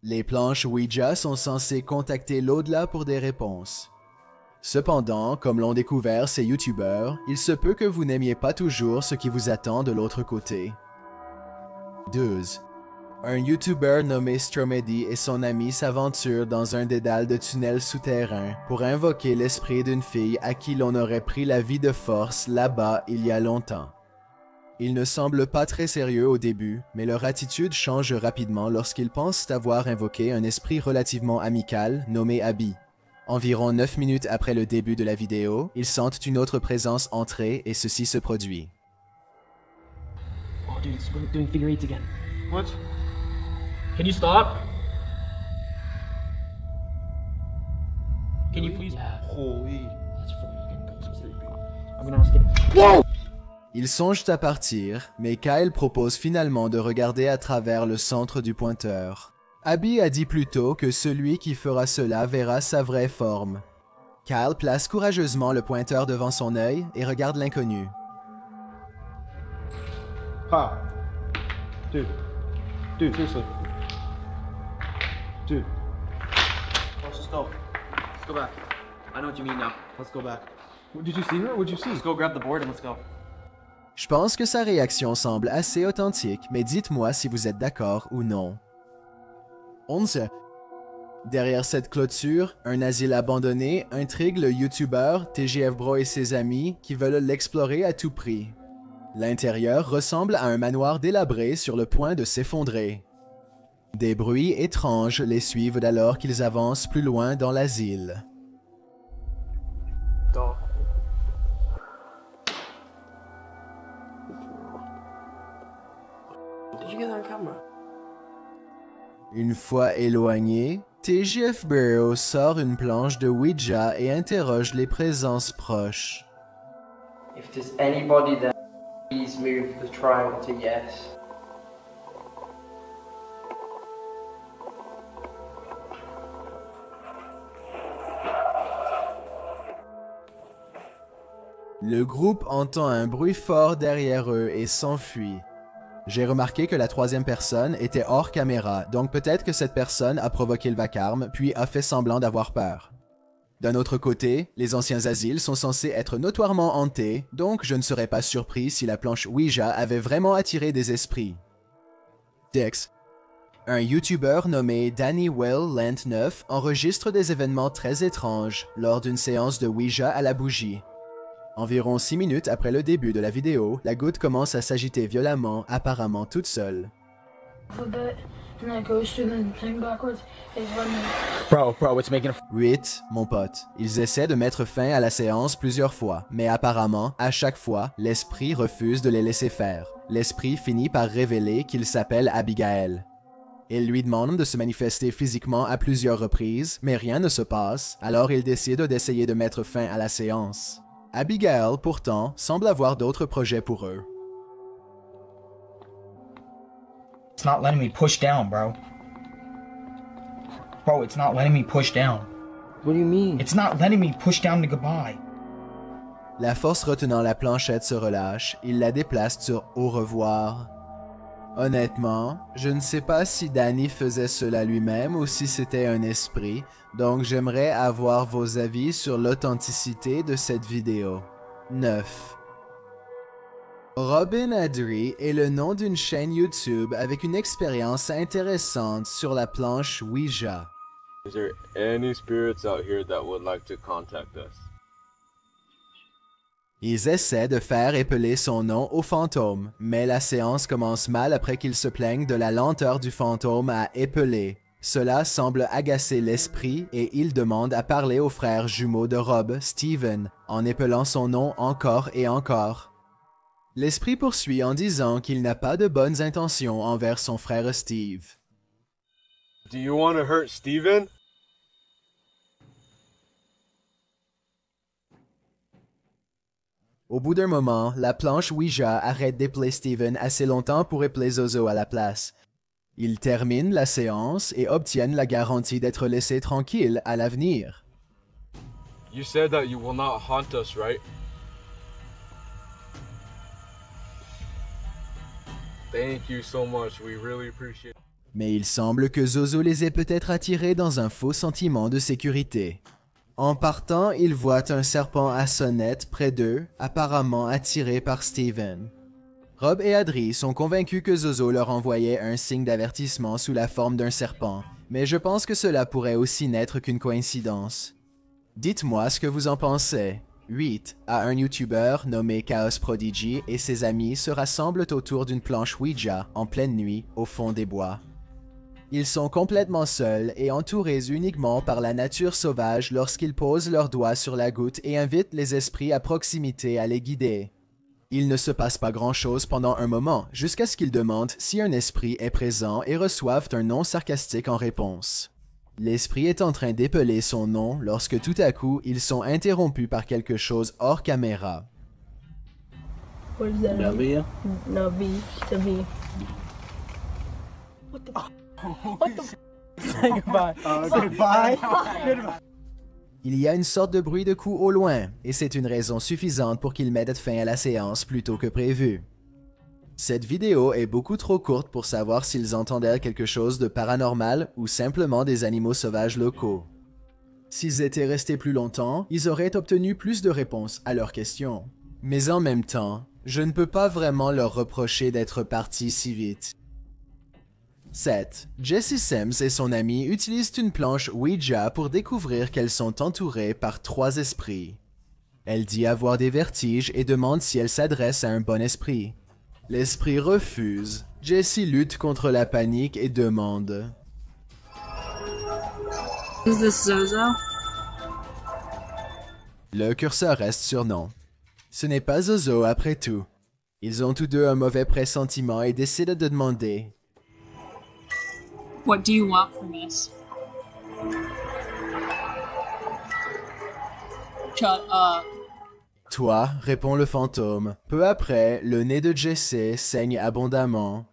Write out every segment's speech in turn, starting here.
Les planches Ouija sont censées contacter l'au-delà pour des réponses. Cependant, comme l'ont découvert ces youtubeurs, il se peut que vous n'aimiez pas toujours ce qui vous attend de l'autre côté. 12. Un YouTuber nommé Stromedy et son ami s'aventurent dans un dédale de tunnels souterrains pour invoquer l'esprit d'une fille à qui l'on aurait pris la vie de force là-bas il y a longtemps. Ils ne semblent pas très sérieux au début, mais leur attitude change rapidement lorsqu'ils pensent avoir invoqué un esprit relativement amical nommé Abby. Environ 9 minutes après le début de la vidéo, ils sentent une autre présence entrer et ceci se produit. Oh dude, it's doing figure eights again. What? Can you stop? Can you please? Yeah. Holy. That's freaking creepy. I'm gonna ask it. Whoa! Ils songent à partir, mais Kyle propose finalement de regarder à travers le centre du pointeur. Abby a dit plus tôt que celui qui fera cela verra sa vraie forme. Kyle place courageusement le pointeur devant son œil et regarde l'inconnu. Pop. Dude. Dude, seriously. Dude. Let's just go. Let's go back. I know what you mean now. Let's go back. Did you see her? What'd you see? Let's go grab the board and let's go. Je pense que sa réaction semble assez authentique, mais dites-moi si vous êtes d'accord ou non. 11. Derrière cette clôture, un asile abandonné intrigue le YouTuber TGF Bro et ses amis qui veulent l'explorer à tout prix. L'intérieur ressemble à un manoir délabré sur le point de s'effondrer. Des bruits étranges les suivent alors qu'ils avancent plus loin dans l'asile. Did you get that on camera? Une fois éloigné, TGF Bro sort une planche de Ouija et interroge les présences proches. If there's anybody there, please move the triangle to yes. Le groupe entend un bruit fort derrière eux et s'enfuit. J'ai remarqué que la troisième personne était hors caméra, donc peut-être que cette personne a provoqué le vacarme puis a fait semblant d'avoir peur. D'un autre côté, les anciens asiles sont censés être notoirement hantés, donc je ne serais pas surpris si la planche Ouija avait vraiment attiré des esprits. Dex. Un YouTuber nommé Danny Well Lent 9 enregistre des événements très étranges lors d'une séance de Ouija à la bougie. Environ 6 minutes après le début de la vidéo, la goutte commence à s'agiter violemment, apparemment toute seule. Bro, it's making a 8, mon pote. Ils essaient de mettre fin à la séance plusieurs fois, mais apparemment, à chaque fois, l'esprit refuse de les laisser faire. L'esprit finit par révéler qu'il s'appelle Abigail. Il lui demande de se manifester physiquement à plusieurs reprises, mais rien ne se passe, alors il décide d'essayer de mettre fin à la séance. Abigail, pourtant, semble avoir d'autres projets pour eux. It's not letting me push down, bro. Bro, it's not letting me push down. What do you mean? It's not letting me push down to goodbye. La force retenant la planchette se relâche, il la déplace sur au revoir. Honnêtement, je ne sais pas si Danny faisait cela lui-même ou si c'était un esprit, donc j'aimerais avoir vos avis sur l'authenticité de cette vidéo. 9. Robin Adri est le nom d'une chaîne YouTube avec une expérience intéressante sur la planche Ouija. Is there any spirits out here that would like to contact us? Ils essaient de faire épeler son nom au fantôme, mais la séance commence mal après qu'ils se plaignent de la lenteur du fantôme à épeler. Cela semble agacer l'esprit et il demande à parler au frère jumeau de Rob, Steven, en épelant son nom encore et encore. L'esprit poursuit en disant qu'il n'a pas de bonnes intentions envers son frère Steve. Do you want to hurt Steven? Au bout d'un moment, la planche Ouija arrête d'épeler Steven assez longtemps pour épeler Zozo à la place. Ils terminent la séance et obtiennent la garantie d'être laissés tranquilles à l'avenir. You said that you will not haunt us, right? Thank you so much. We really appreciate it. Mais il semble que Zozo les ait peut-être attirés dans un faux sentiment de sécurité. En partant, ils voient un serpent à sonnette près d'eux, apparemment attiré par Steven. Rob et Adri sont convaincus que Zozo leur envoyait un signe d'avertissement sous la forme d'un serpent, mais je pense que cela pourrait aussi n'être qu'une coïncidence. Dites-moi ce que vous en pensez. 8. À un YouTuber nommé Chaos Prodigy et ses amis se rassemblent autour d'une planche Ouija en pleine nuit au fond des bois. Ils sont complètement seuls et entourés uniquement par la nature sauvage lorsqu'ils posent leurs doigts sur la goutte et invitent les esprits à proximité à les guider. Il ne se passe pas grand-chose pendant un moment, jusqu'à ce qu'ils demandent si un esprit est présent et reçoivent un nom sarcastique en réponse. L'esprit est en train d'épeler son nom lorsque tout à coup, ils sont interrompus par quelque chose hors caméra. What is that? W? No, V. It's a V. Say goodbye. Goodbye. Il y a une sorte de bruit de coups au loin, et c'est une raison suffisante pour qu'ils mettent fin à la séance plus tôt que prévu. Cette vidéo est beaucoup trop courte pour savoir s'ils entendaient quelque chose de paranormal ou simplement des animaux sauvages locaux. S'ils étaient restés plus longtemps, ils auraient obtenu plus de réponses à leurs questions. Mais en même temps, je ne peux pas vraiment leur reprocher d'être partis si vite. 7. Jessie Sims et son ami utilisent une planche Ouija pour découvrir qu'elles sont entourées par 3 esprits. Elle dit avoir des vertiges et demande si elle s'adresse à un bon esprit. L'esprit refuse. Jessie lutte contre la panique et demande: Is this Zozo? Le curseur reste sur non. Ce n'est pas Zozo après tout. Ils ont tous deux un mauvais pressentiment et décident de demander: What do you want from us? Shut up. Toi, répond le fantôme. Peu après, le nez de Jessie saigne abondamment.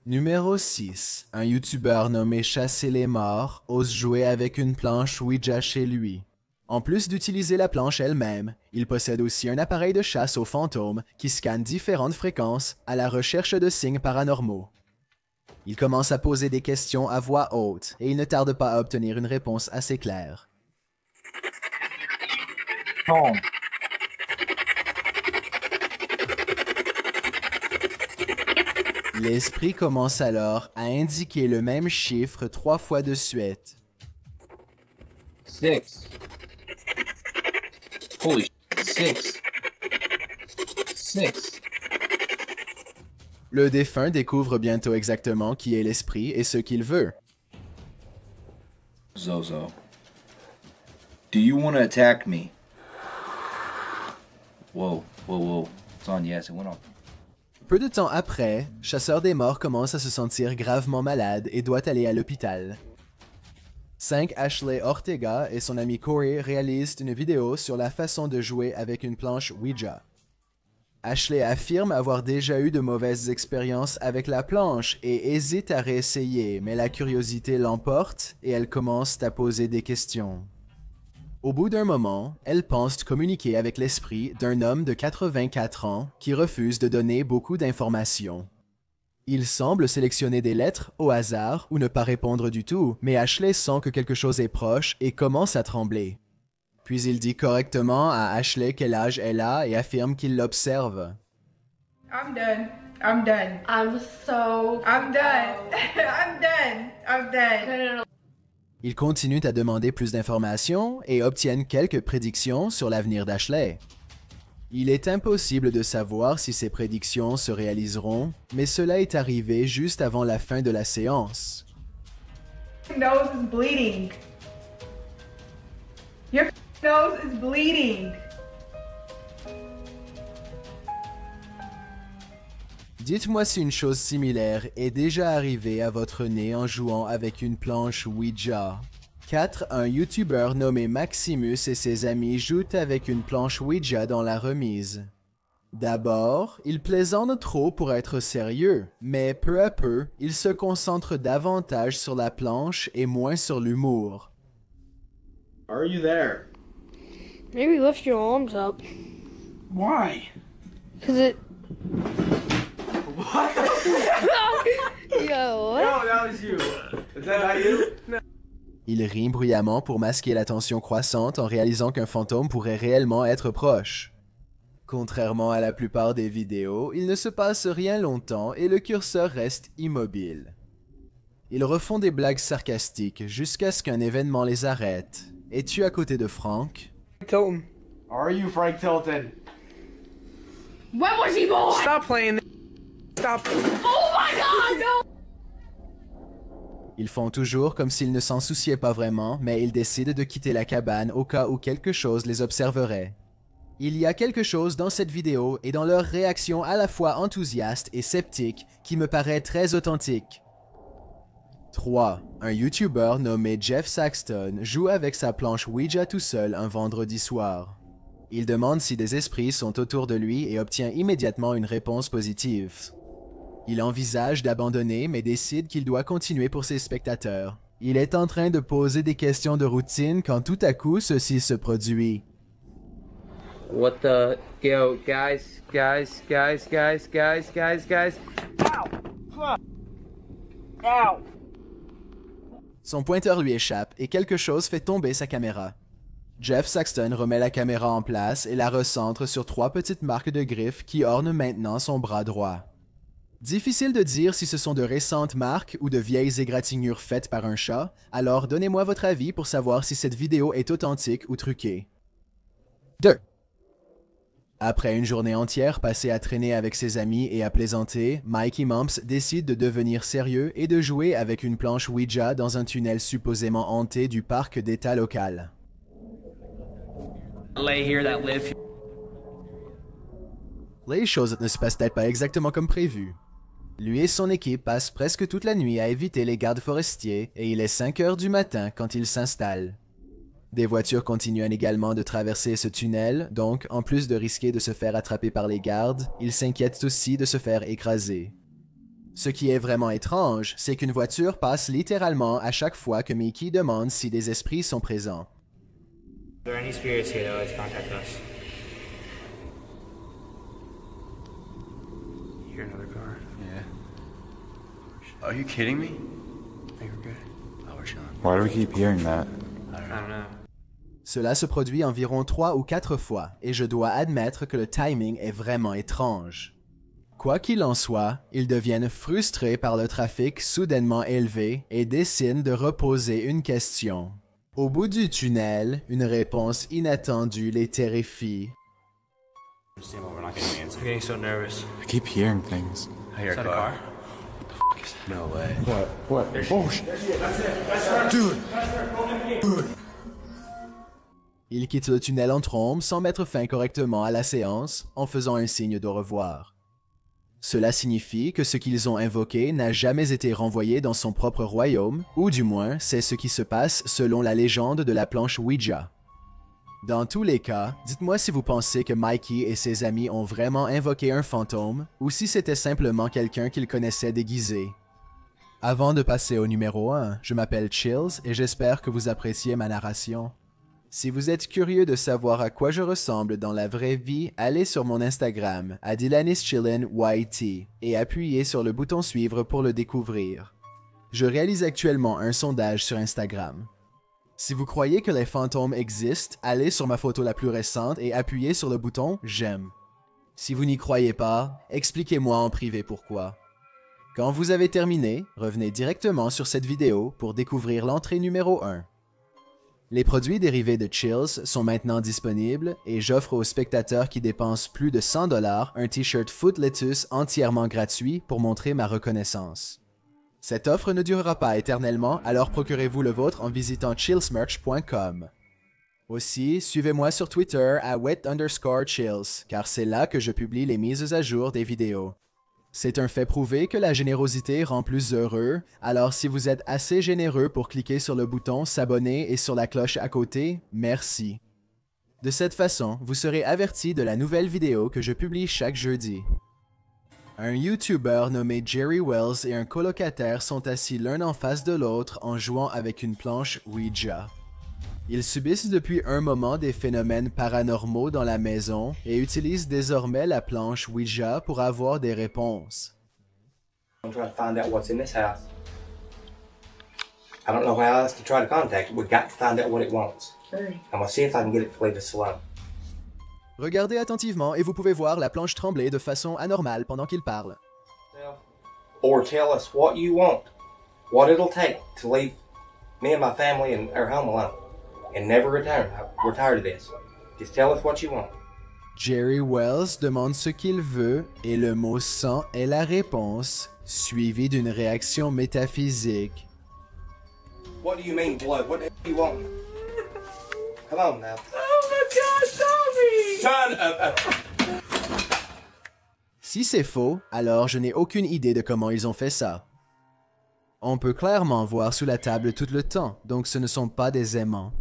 Numéro 6. Un YouTuber nommé Chasser les morts ose jouer avec une planche Ouija chez lui. En plus d'utiliser la planche elle-même, il possède aussi un appareil de chasse aux fantômes qui scanne différentes fréquences à la recherche de signes paranormaux. Il commence à poser des questions à voix haute et il ne tarde pas à obtenir une réponse assez claire. Home. L'esprit commence alors à indiquer le même chiffre 3 fois de suite. 6. Holy 6. 6. Le défunt découvre bientôt exactement qui est l'esprit et ce qu'il veut. Zozo, do you want to attack me? Whoa, whoa, whoa. It's on, yes, it went off. Peu de temps après, Chasseur des morts commence à se sentir gravement malade et doit aller à l'hôpital. 5. Ashley Ortega et son ami Corey réalisent une vidéo sur la façon de jouer avec une planche Ouija. Ashley affirme avoir déjà eu de mauvaises expériences avec la planche et hésite à réessayer, mais la curiosité l'emporte et elle commence à poser des questions. Au bout d'un moment, elle pense communiquer avec l'esprit d'un homme de 84 ans qui refuse de donner beaucoup d'informations. Il semble sélectionner des lettres au hasard ou ne pas répondre du tout, mais Ashley sent que quelque chose est proche et commence à trembler. Puis il dit correctement à Ashley quel âge elle a et affirme qu'il l'observe. I'm done. I'm done. I'm so. I'm done. I'm done. I'm done. Ils continuent à demander plus d'informations et obtiennent quelques prédictions sur l'avenir d'Ashley. Il est impossible de savoir si ces prédictions se réaliseront, mais cela est arrivé juste avant la fin de la séance. Your nose is bleeding. Your nose is bleeding. Dites-moi si une chose similaire est déjà arrivée à votre nez en jouant avec une planche Ouija. 4. Un YouTuber nommé Maximus et ses amis jouent avec une planche Ouija dans la remise. D'abord, ils plaisantent trop pour être sérieux, mais peu à peu, ils se concentrent davantage sur la planche et moins sur l'humour. Are you there? Maybe lift your arms up. Why? Cause it. Yo, what? that was you. Is that not you? Il rit bruyamment pour masquer la tension croissante en réalisant qu'un fantôme pourrait réellement être proche. Contrairement à la plupart des vidéos, il ne se passe rien longtemps et le curseur reste immobile. Ils refont des blagues sarcastiques jusqu'à ce qu'un événement les arrête. Es-tu à côté de Frank? Tilton. Are you Frank Tilton? When was he born? Stop playing. Stop. Oh my god, no! Ils font toujours comme s'ils ne s'en souciaient pas vraiment, mais ils décident de quitter la cabane au cas où quelque chose les observerait. Il y a quelque chose dans cette vidéo et dans leur réaction à la fois enthousiaste et sceptique qui me paraît très authentique. 3. Un YouTuber nommé Jeff Saxton joue avec sa planche Ouija tout seul un vendredi soir. Il demande si des esprits sont autour de lui et obtient immédiatement une réponse positive. Il envisage d'abandonner mais décide qu'il doit continuer pour ses spectateurs. Il est en train de poser des questions de routine quand tout à coup ceci se produit. What the... Yo, guys. Ow! Son pointeur lui échappe et quelque chose fait tomber sa caméra. Jeff Saxton remet la caméra en place et la recentre sur 3 petites marques de griffes qui ornent maintenant son bras droit. Difficile de dire si ce sont de récentes marques ou de vieilles égratignures faites par un chat, alors donnez-moi votre avis pour savoir si cette vidéo est authentique ou truquée. 2. Après une journée entière passée à traîner avec ses amis et à plaisanter, Mikey Mumps décide de devenir sérieux et de jouer avec une planche Ouija dans un tunnel supposément hanté du parc d'État local. Les choses ne se passent peut-être pas exactement comme prévu. Lui et son équipe passent presque toute la nuit à éviter les gardes forestiers et il est 5 heures du matin quand ils s'installent. Des voitures continuent également de traverser ce tunnel, donc en plus de risquer de se faire attraper par les gardes, ils s'inquiètent aussi de se faire écraser. Ce qui est vraiment étrange, c'est qu'une voiture passe littéralement à chaque fois que Mickey demande si des esprits sont présents. Are there any spirits here that would like to contact us? You hear another car? Yeah. Are you kidding me? I think we're good. Oh, we're chilling. Why do we keep hearing that? I don't know. Cela se produit environ 3 ou 4 fois, et je dois admettre que le timing est vraiment étrange. Quoi qu'il en soit, ils deviennent frustrés par le trafic soudainement élevé et décident de reposer une question. Au bout du tunnel, une réponse inattendue les terrifie. I'm getting so nervous. I keep hearing things. I hear a car. What the f is that? No way. What? Oh shit. Dude! Ils quittent le tunnel en trombe sans mettre fin correctement à la séance, en faisant un signe d'au revoir. Cela signifie que ce qu'ils ont invoqué n'a jamais été renvoyé dans son propre royaume, ou du moins, c'est ce qui se passe selon la légende de la planche Ouija. Dans tous les cas, dites-moi si vous pensez que Mikey et ses amis ont vraiment invoqué un fantôme, ou si c'était simplement quelqu'un qu'ils connaissaient déguisé. Avant de passer au numéro 1, je m'appelle Chills et j'espère que vous appréciez ma narration. Si vous êtes curieux de savoir à quoi je ressemble dans la vraie vie, allez sur mon Instagram, @DylanIsChillin_YT, et appuyez sur le bouton suivre pour le découvrir. Je réalise actuellement un sondage sur Instagram. Si vous croyez que les fantômes existent, allez sur ma photo la plus récente et appuyez sur le bouton j'aime. Si vous n'y croyez pas, expliquez-moi en privé pourquoi. Quand vous avez terminé, revenez directement sur cette vidéo pour découvrir l'entrée numéro 1. Les produits dérivés de Chills sont maintenant disponibles et j'offre aux spectateurs qui dépensent plus de 100 $ un t-shirt Foot Lettuce entièrement gratuit pour montrer ma reconnaissance. Cette offre ne durera pas éternellement, alors procurez-vous le vôtre en visitant chillsmerch.com. Aussi, suivez-moi sur Twitter @wet_chills, car c'est là que je publie les mises à jour des vidéos. C'est un fait prouvé que la générosité rend plus heureux, alors si vous êtes assez généreux pour cliquer sur le bouton s'abonner et sur la cloche à côté, merci. De cette façon, vous serez averti de la nouvelle vidéo que je publie chaque jeudi. Un YouTuber nommé Jerry Wells et un colocataire sont assis l'un en face de l'autre en jouant avec une planche Ouija. Ils subissent depuis un moment des phénomènes paranormaux dans la maison et utilisent désormais la planche Ouija pour avoir des réponses. I'm trying to find out what's in this house. I don't know how else to try to contact it. We've got to find out what it wants. I'm gonna see if I can get it to leave us alone. Regardez attentivement et vous pouvez voir la planche trembler de façon anormale pendant qu'il parle. Or tell us what you want, what it'll take to leave me and my family and our home alone, and never return. We're tired of this. Just tell us what you want. Jerry Wells demande ce qu'il veut et le mot sang est la réponse, suivie d'une réaction métaphysique. What do you mean, blood? What do you want? Come on now. Oh my God, Tommy! Shut up! Si c'est faux, alors je n'ai aucune idée de comment ils ont fait ça. On peut clairement voir sous la table tout le temps, donc ce ne sont pas des aimants.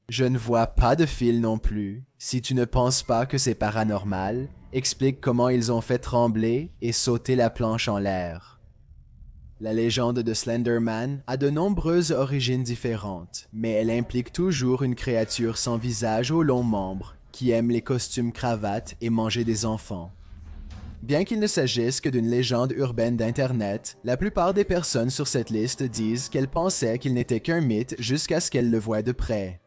Je ne vois pas de fil non plus. Si tu ne penses pas que c'est paranormal, explique comment ils ont fait trembler et sauter la planche en l'air. La légende de Slenderman a de nombreuses origines différentes, mais elle implique toujours une créature sans visage aux longs membres, qui aime les costumes cravates et manger des enfants. Bien qu'il ne s'agisse que d'une légende urbaine d'Internet, la plupart des personnes sur cette liste disent qu'elles pensaient qu'il n'était qu'un mythe jusqu'à ce qu'elles le voient de près.